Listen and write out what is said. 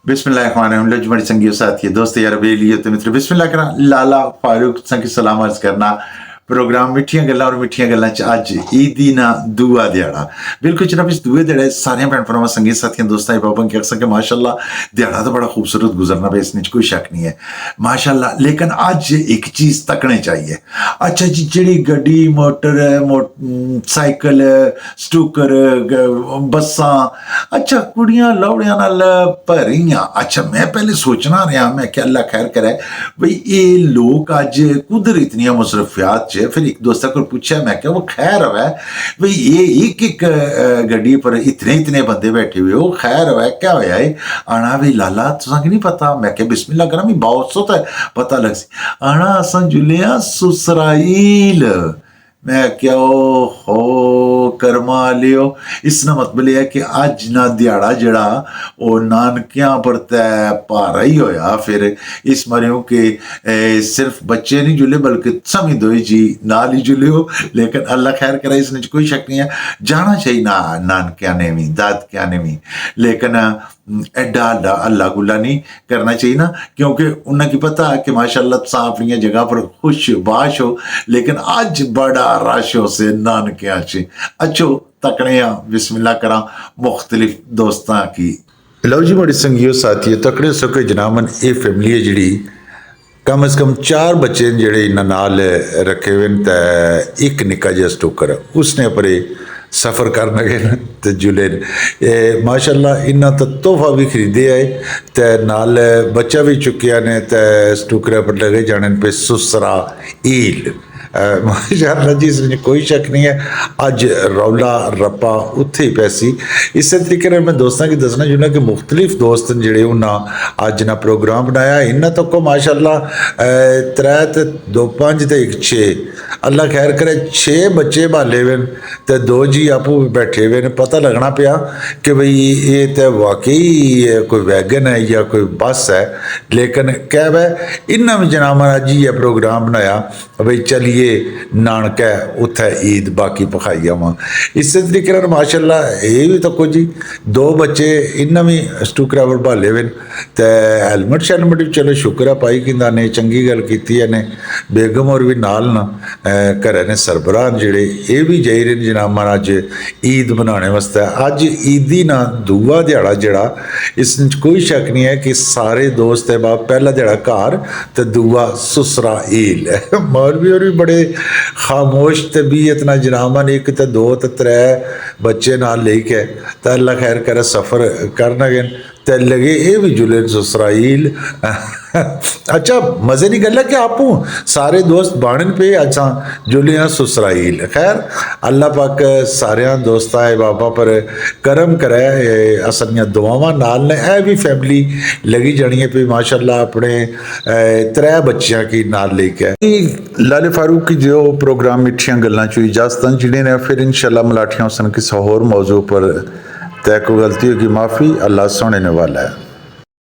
बिस्मिल्लाहिर्रहमानिर्रहीम। लज बड़ी संगी साथी दोस्त यार बेलियो तो मित्र बिस्मिल्लाह करा लाला फारूक संगी सलाम अर्ज करना प्रोग्राम मिठियां गल्लां और मिठियां गल्लां च अज ईदी ना दूआ दिहाड़ा बिल्कुल जनाब इस दूए दिहाड़े सारे भैन भरावां संगी साथियों दोस्तां बाबा की अक्सर के माशाल्लाह दिहाड़ा तो बड़ा खूबसूरत गुजरना पे इसमें कोई शक नहीं है माशाल्लाह। लेकिन अज एक चीज तकने चाहिए। अच्छा जी जी गड्डी मोटर साइकिल स्टूकर बसा अच्छा कुड़ियां लौड़ियां नाल भरियां। अच्छा मैं पहले सोचना रहा मैं क्या अल्लाह खैर करे बई ये लोग अज कुदर इतनी मुसरफियात च फिर एक दोस्त को पूछा मैं क्या वो खैर है बई ये एक गड्डी पर इतने इतने बंदे बैठे हुए हो खैर है क्या होया है आना भी लाला तुसा नहीं पता मैं क्या बिस्मिल्लाह करा मैं बहुत सो पता लग सी आना असा जुलिया सुसराइल मैं क्या हो कर्मा लियो। इसना मतलब यह है कि अज ना दिहाड़ा जड़ा वो नानकियां पर तै भारा ही होया फिर इस मरियों के सिर्फ बच्चे नहीं जुले बल्कि समी दो जी नाल ही जुले हो। लेकिन अल्लाह खैर करे इसने कोई शक नहीं है जाना चाहिए ना नानकिया ने भी दादकिया ने भी लेकिन एडा अल्लाह गुल्ला नहीं करना चाहिए ना क्योंकि उन्हें की पता है कि माशाल्लाह तुसा अपनी जगह पर खुश बाश हो लेकिन अज बड़ा रश हो से नानकिया च अच्छो तकने बिस्मिल्लाह करा मुख्तलिफ दोस्तां की लो जी बड़ी संगियो साथियों तकड़े सके जनाबन ये फैमिली है जी कम से कम 4 बच्चे जेडे इन्होंने नाल रखे हुए तो एक निका जिहा स्टोकर उसने अपने सफ़र कर गए तो जुले माशाल्लाह इन्ना तो तोहफा भी खरीदे आए तो नाल बच्चा भी चुकिया ने तो स्टूकरा पर लगे जाने पे सुसरा ईल माशाल्लाह जी इसमें कोई शक नहीं है अज रौला रप्पा उत्थे ही पैसी। इस तरीके मैं दोस्तों की दसना चाहना कि मुख्तलिफ दोस्त जेडे उन्हें अज ना प्रोग्राम बनाया इन्होंने तो को माशाल्लाह 3 तो 2 5 तो 1 6 अल्लाह खैर करे 6 बच्चे बाले हुए तो 2 जी आपू बैठे हुए ने पता लगना पाया कि भाई ये तो वाकई कोई वैगन है या कोई बस है लेकिन कैब है इन्होंने भी जनाब अज ही प्रोग्राम बनाया भाई चलिए नानका उत्थे ईद बाकी पखाई आवा। इस तरीके माशाल्लाह ये भी तो कुछ जी 2 बच्चे इन्हें भी स्टूकरा पर भाले हुए तो हैलमट शैलमट भी चलो शुक्र है पाई कि ने चंगी गल की ने बेगम और भी नाल ना घर ने सरबराह जेडे ये भी जाई रहे जनाब अज ईद मनाने वास्ते अज ईदी ना दूआ दिहाड़ा जड़ा इस कोई शक नहीं है कि सारे दोस्त है बाप पहला दिहाड़ा घर तो दूआ सुसरा ईल है। मौलवी और भी बड़े खामोश तबीयत ना जनाबन 1 तो 2 तो 3 बच्चे नाल लेके तो अल्लाह खैर करे सफ़र करना गए तो लगे ये भी जुले सुसराइल अच्छा मजे की गल है कि आपू सारे दोस्त बाणन पे अच्छा जुलिया सुसराइल खैर अल्लाह पाक सारे दोस्तां बाबा पर करम करे असलियां दुआवां नाल ने यह भी फैमिली लगी जानी है पे माशाल्लाह अपने 3 बच्चियां की नाल लेके लाले फारूक की जो प्रोग्राम मिठियां गल्लां चो इजाजत जिन्हें ने फिर इंशाल्लाह मलाठियां सन किसी होर मौजू पर तय को गलती होगी माफ़ी अल्लाह सुनने वाला है।